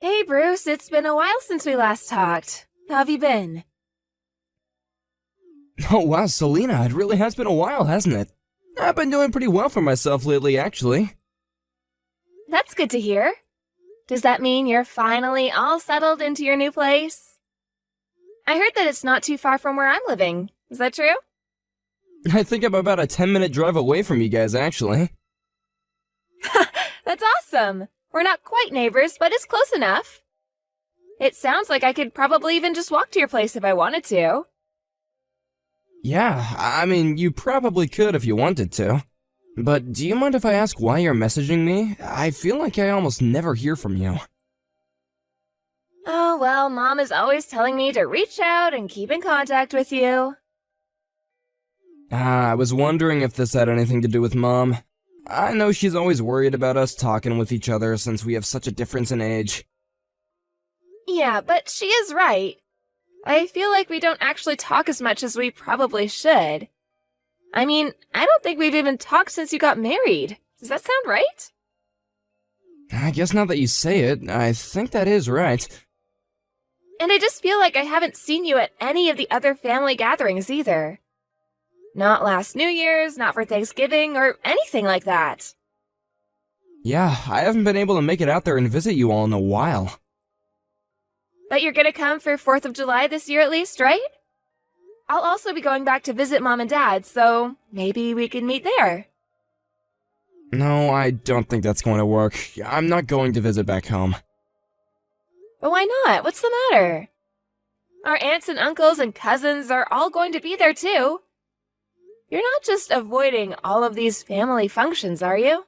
Hey Bruce, it's been a while since we last talked. How have you been? Oh wow, Selena, it really has been a while, hasn't it? I've been doing pretty well for myself lately, actually. That's good to hear. Does that mean you're finally all settled into your new place? I heard that it's not too far from where I'm living. Is that true? I think I'm about a 10-minute drive away from you guys, actually. That's awesome! We're not quite neighbors, but it's close enough. It sounds like I could probably even just walk to your place if I wanted to. Yeah, I mean, you probably could if you wanted to. But do you mind if I ask why you're messaging me? I feel like I almost never hear from you. Oh, well, Mom is always telling me to reach out and keep in contact with you. I was wondering if this had anything to do with Mom. I know she's always worried about us talking with each other since we have such a difference in age. Yeah, but she is right. I feel like we don't actually talk as much as we probably should. I mean, I don't think we've even talked since you got married. Does that sound right? I guess now that you say it, I think that is right. And I just feel like I haven't seen you at any of the other family gatherings either. Not last New Year's, not for Thanksgiving, or anything like that. Yeah, I haven't been able to make it out there and visit you all in a while. But you're gonna come for 4th of July this year at least, right? I'll also be going back to visit Mom and Dad, so maybe we can meet there. No, I don't think that's going to work. I'm not going to visit back home. But why not? What's the matter? Our aunts and uncles and cousins are all going to be there too. You're not just avoiding all of these family functions, are you?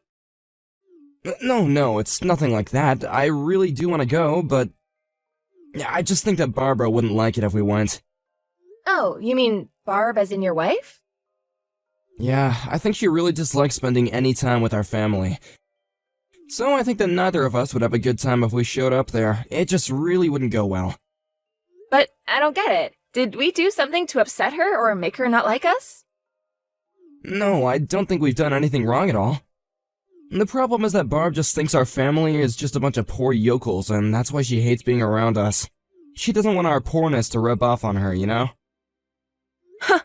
No, it's nothing like that. I really do want to go, but I just think that Barbara wouldn't like it if we went. Oh, you mean Barb as in your wife? Yeah, I think she really dislikes spending any time with our family. So I think that neither of us would have a good time if we showed up there. It just really wouldn't go well. But I don't get it. Did we do something to upset her or make her not like us? No, I don't think we've done anything wrong at all. The problem is that Barb just thinks our family is just a bunch of poor yokels, and that's why she hates being around us. She doesn't want our poorness to rub off on her, you know? Huh,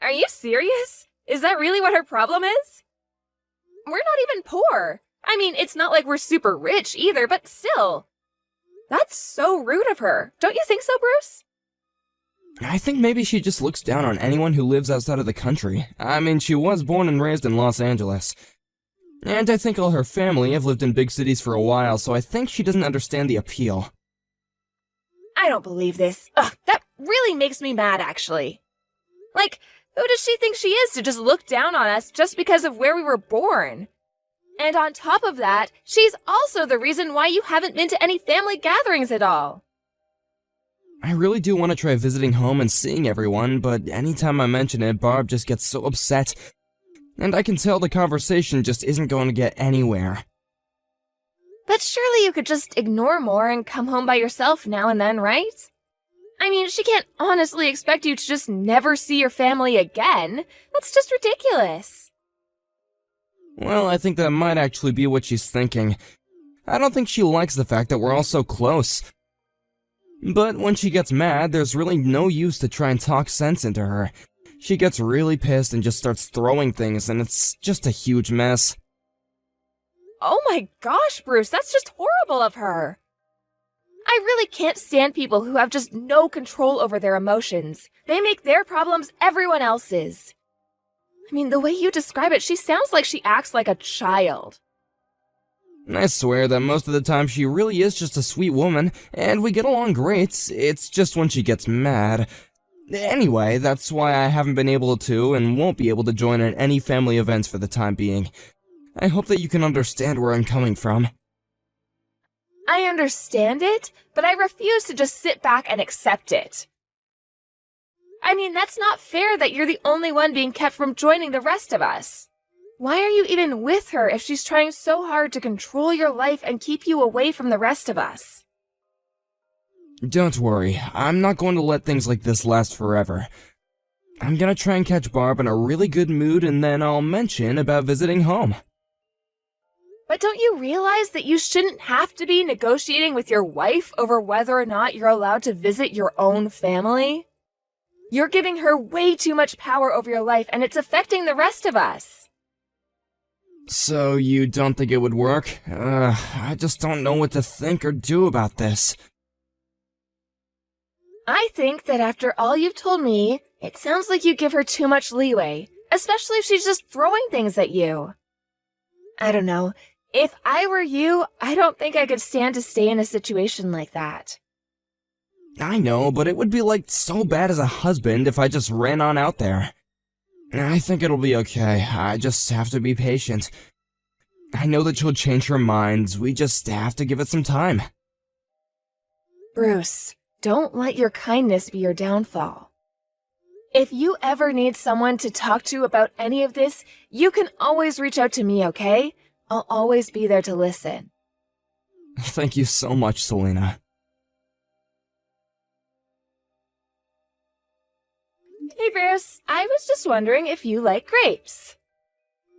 are you serious? Is that really what her problem is? We're not even poor. I mean, it's not like we're super rich either, but still. That's so rude of her. Don't you think so, Bruce? I think maybe she just looks down on anyone who lives outside of the country. I mean, she was born and raised in Los Angeles. And I think all her family have lived in big cities for a while, so I think she doesn't understand the appeal. I don't believe this. Ugh, that really makes me mad, actually. Like, who does she think she is to just look down on us just because of where we were born? And on top of that, she's also the reason why you haven't been to any family gatherings at all. I really do want to try visiting home and seeing everyone, but anytime I mention it, Barb just gets so upset. And I can tell the conversation just isn't going to get anywhere. But surely you could just ignore more and come home by yourself now and then, right? I mean, she can't honestly expect you to just never see your family again. That's just ridiculous. Well, I think that might actually be what she's thinking. I don't think she likes the fact that we're all so close. But when she gets mad, there's really no use to try and talk sense into her. She gets really pissed and just starts throwing things, and it's just a huge mess. Oh my gosh, Bruce, that's just horrible of her. I really can't stand people who have just no control over their emotions. They make their problems everyone else's. I mean, the way you describe it, she sounds like she acts like a child. I swear that most of the time she really is just a sweet woman, and we get along great. It's just when she gets mad. Anyway, that's why I haven't been able to and won't be able to join in any family events for the time being. I hope that you can understand where I'm coming from. I understand it, but I refuse to just sit back and accept it. I mean, that's not fair that you're the only one being kept from joining the rest of us. Why are you even with her if she's trying so hard to control your life and keep you away from the rest of us? Don't worry, I'm not going to let things like this last forever. I'm gonna try and catch Barb in a really good mood, and then I'll mention about visiting home. But don't you realize that you shouldn't have to be negotiating with your wife over whether or not you're allowed to visit your own family? You're giving her way too much power over your life, and it's affecting the rest of us. So you don't think it would work? I just don't know what to think or do about this. I think that after all you've told me, it sounds like you give her too much leeway, especially if she's just throwing things at you. I don't know. If I were you, I don't think I could stand to stay in a situation like that. I know, but it would be like so bad as a husband if I just ran on out there. I think it'll be okay. I just have to be patient. I know that she'll change her mind. We just have to give it some time. Bruce, don't let your kindness be your downfall. If you ever need someone to talk to about any of this, you can always reach out to me, okay? I'll always be there to listen. Thank you so much, Selena. Hey Bruce, I was just wondering if you like grapes.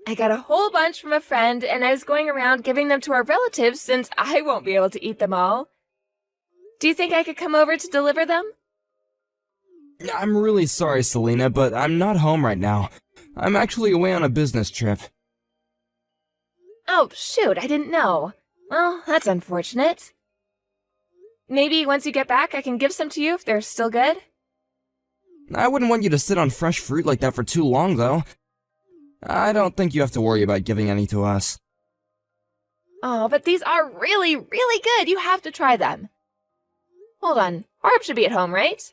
I got a whole bunch from a friend and I was going around giving them to our relatives since I won't be able to eat them all. Do you think I could come over to deliver them? I'm really sorry, Selena, but I'm not home right now. I'm actually away on a business trip. Oh, shoot, I didn't know. Well, that's unfortunate. Maybe once you get back, I can give some to you if they're still good? I wouldn't want you to sit on fresh fruit like that for too long, though. I don't think you have to worry about giving any to us. Oh, but these are really, really good. You have to try them. Hold on. Barb should be at home, right?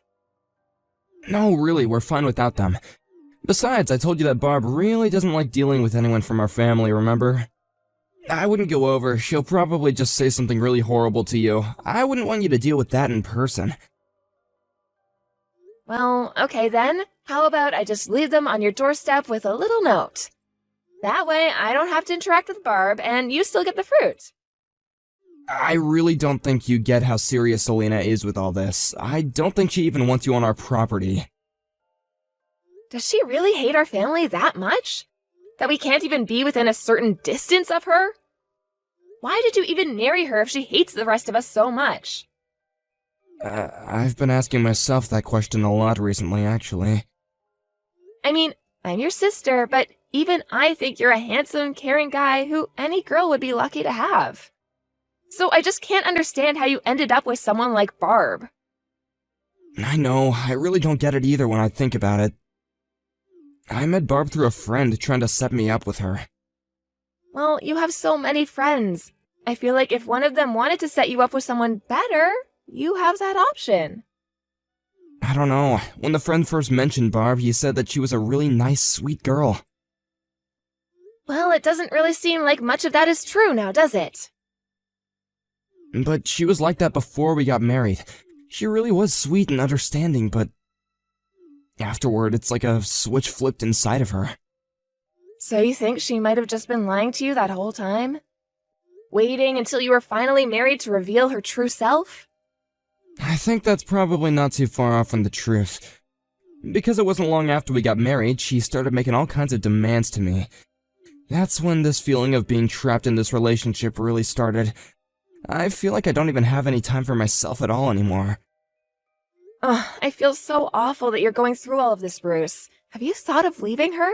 No, really, we're fine without them. Besides, I told you that Barb really doesn't like dealing with anyone from our family, remember? I wouldn't go over. She'll probably just say something really horrible to you. I wouldn't want you to deal with that in person. Well, okay then. How about I just leave them on your doorstep with a little note? That way, I don't have to interact with Barb, and you still get the fruit. I really don't think you get how serious Selena is with all this. I don't think she even wants you on our property. Does she really hate our family that much? That we can't even be within a certain distance of her? Why did you even marry her if she hates the rest of us so much? I've been asking myself that question a lot recently, actually. I mean, I'm your sister, but even I think you're a handsome, caring guy who any girl would be lucky to have. So I just can't understand how you ended up with someone like Barb. I know, I really don't get it either when I think about it. I met Barb through a friend trying to set me up with her. Well, you have so many friends. I feel like if one of them wanted to set you up with someone better, you have that option. I don't know. When the friend first mentioned Barb, he said that she was a really nice, sweet girl. Well, it doesn't really seem like much of that is true now, does it? But she was like that before we got married. She really was sweet and understanding, but afterward, it's like a switch flipped inside of her. So you think she might have just been lying to you that whole time? Waiting until you were finally married to reveal her true self? I think that's probably not too far off from the truth. Because it wasn't long after we got married, she started making all kinds of demands to me. That's when this feeling of being trapped in this relationship really started. I feel like I don't even have any time for myself at all anymore. Ugh, I feel so awful that you're going through all of this, Bruce. Have you thought of leaving her?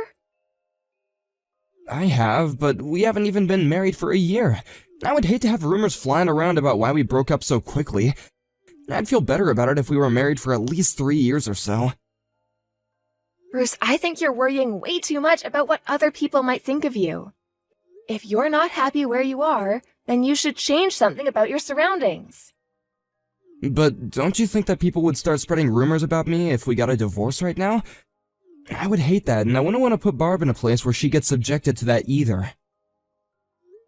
I have, but we haven't even been married for a year. I would hate to have rumors flying around about why we broke up so quickly. I'd feel better about it if we were married for at least 3 years or so. Bruce, I think you're worrying way too much about what other people might think of you. If you're not happy where you are, then you should change something about your surroundings. But don't you think that people would start spreading rumors about me if we got a divorce right now? I would hate that, and I wouldn't want to put Barb in a place where she gets subjected to that either.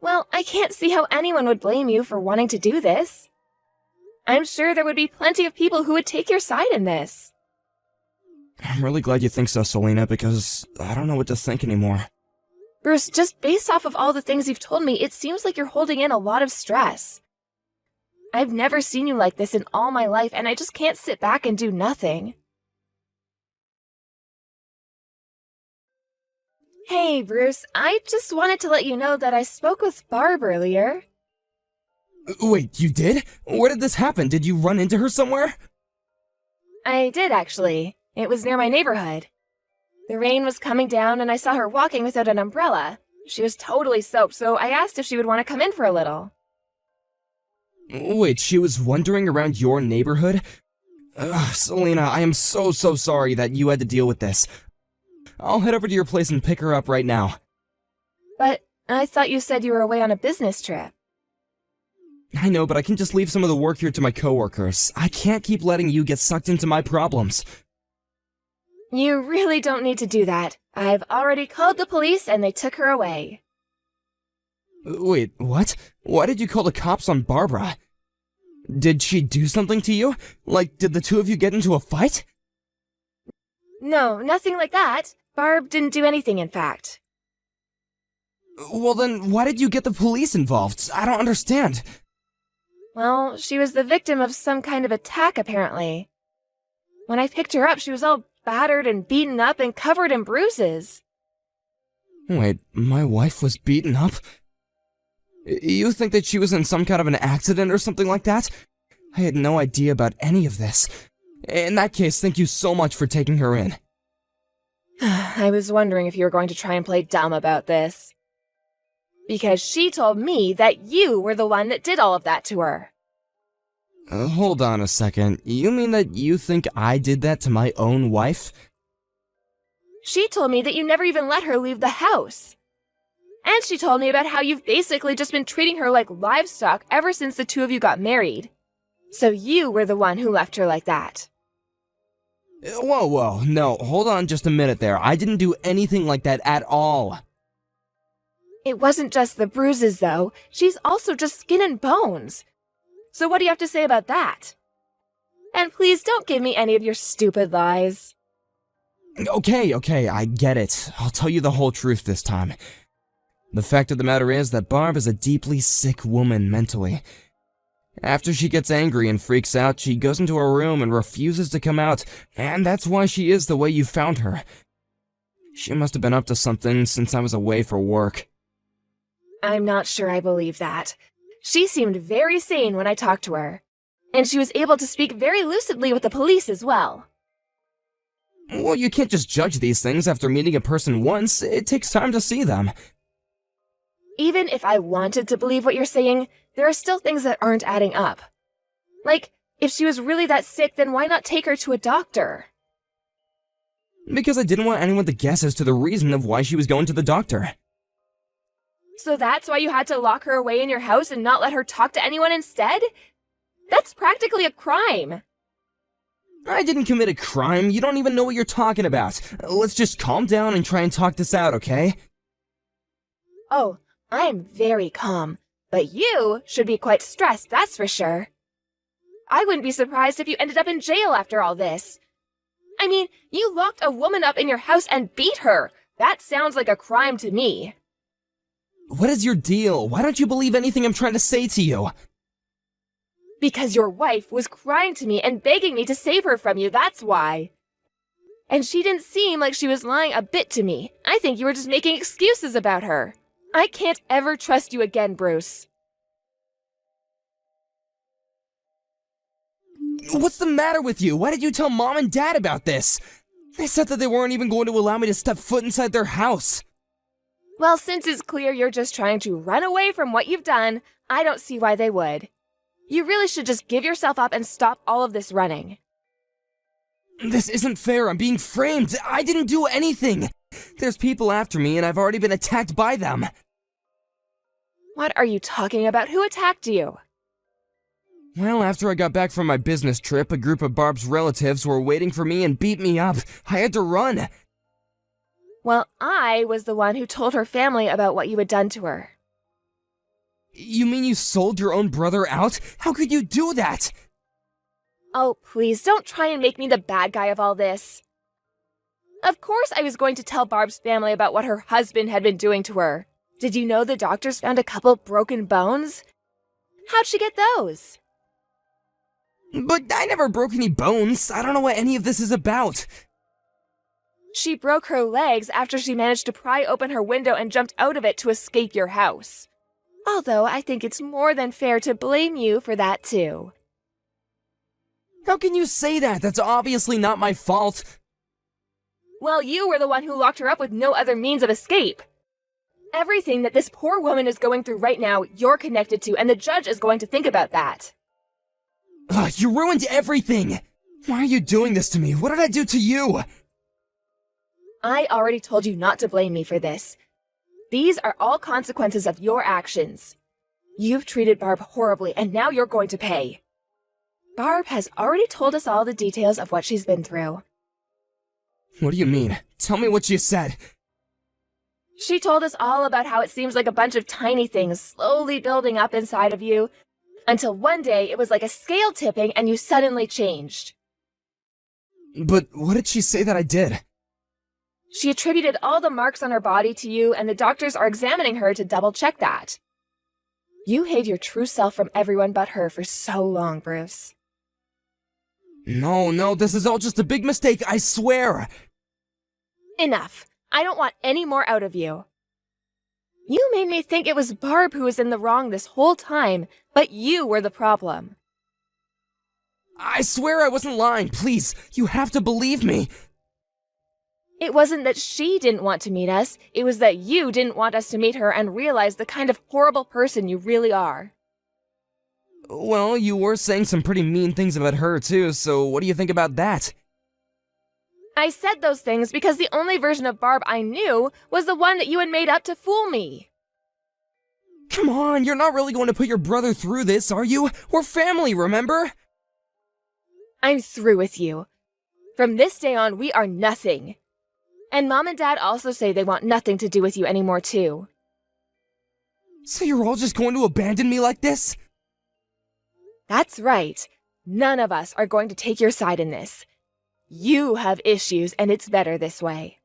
Well, I can't see how anyone would blame you for wanting to do this. I'm sure there would be plenty of people who would take your side in this. I'm really glad you think so, Selena, because I don't know what to think anymore. Bruce, just based off of all the things you've told me, it seems like you're holding in a lot of stress. I've never seen you like this in all my life, and I just can't sit back and do nothing. Hey, Bruce, I just wanted to let you know that I spoke with Barb earlier. Wait, you did? Where did this happen? Did you run into her somewhere? I did, actually. It was near my neighborhood. The rain was coming down and I saw her walking without an umbrella. She was totally soaked, so I asked if she would want to come in for a little. Wait, she was wandering around your neighborhood? Ugh, Selena, I am so sorry that you had to deal with this. I'll head over to your place and pick her up right now. But I thought you said you were away on a business trip. I know, but I can just leave some of the work here to my coworkers. I can't keep letting you get sucked into my problems. You really don't need to do that. I've already called the police and they took her away. Wait, what? Why did you call the cops on Barbara? Did she do something to you? Like, did the two of you get into a fight? No, nothing like that. Barb didn't do anything, in fact. Well then, why did you get the police involved? I don't understand. Well, she was the victim of some kind of attack, apparently. When I picked her up, she was all battered and beaten up and covered in bruises. Wait, my wife was beaten up? You think that she was in some kind of an accident or something like that? I had no idea about any of this. In that case, thank you so much for taking her in. I was wondering if you were going to try and play dumb about this. Because she told me that you were the one that did all of that to her. Hold on a second. You mean that you think I did that to my own wife? She told me that you never even let her leave the house. And she told me about how you've basically just been treating her like livestock ever since the two of you got married. So you were the one who left her like that. Whoa, no, hold on just a minute there. I didn't do anything like that at all. It wasn't just the bruises, though. She's also just skin and bones. So what do you have to say about that? And please don't give me any of your stupid lies. Okay, I get it. I'll tell you the whole truth this time. The fact of the matter is that Barb is a deeply sick woman mentally. After she gets angry and freaks out, she goes into her room and refuses to come out, and that's why she is the way you found her. She must have been up to something since I was away for work. I'm not sure I believe that. She seemed very sane when I talked to her. And she was able to speak very lucidly with the police as well. Well, you can't just judge these things after meeting a person once. It takes time to see them. Even if I wanted to believe what you're saying, there are still things that aren't adding up. Like, if she was really that sick, then why not take her to a doctor? Because I didn't want anyone to guess as to the reason of why she was going to the doctor. So that's why you had to lock her away in your house and not let her talk to anyone instead? That's practically a crime. I didn't commit a crime. You don't even know what you're talking about. Let's just calm down and try and talk this out, okay? Oh, I'm very calm. But you should be quite stressed, that's for sure. I wouldn't be surprised if you ended up in jail after all this. I mean, you locked a woman up in your house and beat her. That sounds like a crime to me. What is your deal? Why don't you believe anything I'm trying to say to you? Because your wife was crying to me and begging me to save her from you, that's why. And she didn't seem like she was lying a bit to me. I think you were just making excuses about her. I can't ever trust you again, Bruce. What's the matter with you? Why did you tell Mom and Dad about this? They said that they weren't even going to allow me to step foot inside their house. Well, since it's clear you're just trying to run away from what you've done, I don't see why they would. You really should just give yourself up and stop all of this running. This isn't fair. I'm being framed. I didn't do anything. There's people after me, and I've already been attacked by them. What are you talking about? Who attacked you? Well, after I got back from my business trip, a group of Barb's relatives were waiting for me and beat me up. I had to run. Well, I was the one who told her family about what you had done to her. You mean you sold your own brother out? How could you do that? Oh, please, don't try and make me the bad guy of all this. Of course I was going to tell Barb's family about what her husband had been doing to her. Did you know the doctors found a couple broken bones? How'd she get those? But I never broke any bones. I don't know what any of this is about. She broke her legs after she managed to pry open her window and jumped out of it to escape your house. Although I think it's more than fair to blame you for that too. How can you say that? That's obviously not my fault. Well, you were the one who locked her up with no other means of escape. Everything that this poor woman is going through right now, you're connected to, and the judge is going to think about that. Ugh, you ruined everything! Why are you doing this to me? What did I do to you? I already told you not to blame me for this. These are all consequences of your actions. You've treated Barb horribly, and now you're going to pay. Barb has already told us all the details of what she's been through. What do you mean? Tell me what you said. She told us all about how it seems like a bunch of tiny things slowly building up inside of you, until one day it was like a scale tipping and you suddenly changed. But what did she say that I did? She attributed all the marks on her body to you, and the doctors are examining her to double-check that. You hid your true self from everyone but her for so long, Bruce. No, this is all just a big mistake, I swear! Enough. I don't want any more out of you. You made me think it was Barb who was in the wrong this whole time, but you were the problem. I swear I wasn't lying, please, you have to believe me! It wasn't that she didn't want to meet us, it was that you didn't want us to meet her and realize the kind of horrible person you really are. Well, you were saying some pretty mean things about her too, so what do you think about that? I said those things because the only version of Barb I knew was the one that you had made up to fool me. Come on, you're not really going to put your brother through this, are you? We're family, remember? I'm through with you. From this day on, we are nothing. And Mom and Dad also say they want nothing to do with you anymore too. So you're all just going to abandon me like this? That's right. None of us are going to take your side in this. You have issues, and it's better this way.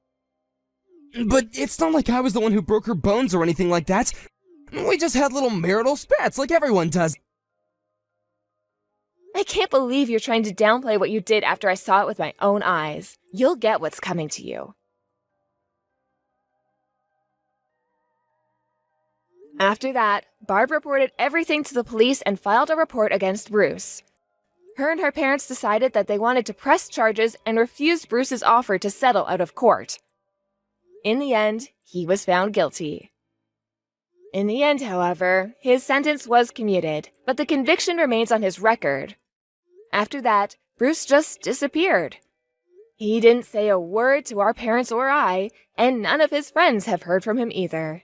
But it's not like I was the one who broke her bones or anything like that. We just had little marital spats like everyone does. I can't believe you're trying to downplay what you did after I saw it with my own eyes. You'll get what's coming to you. After that, Barb reported everything to the police and filed a report against Bruce. Her and her parents decided that they wanted to press charges and refused Bruce's offer to settle out of court. In the end, he was found guilty. In the end, however, his sentence was commuted, but the conviction remains on his record. After that, Bruce just disappeared. He didn't say a word to our parents or I, and none of his friends have heard from him either.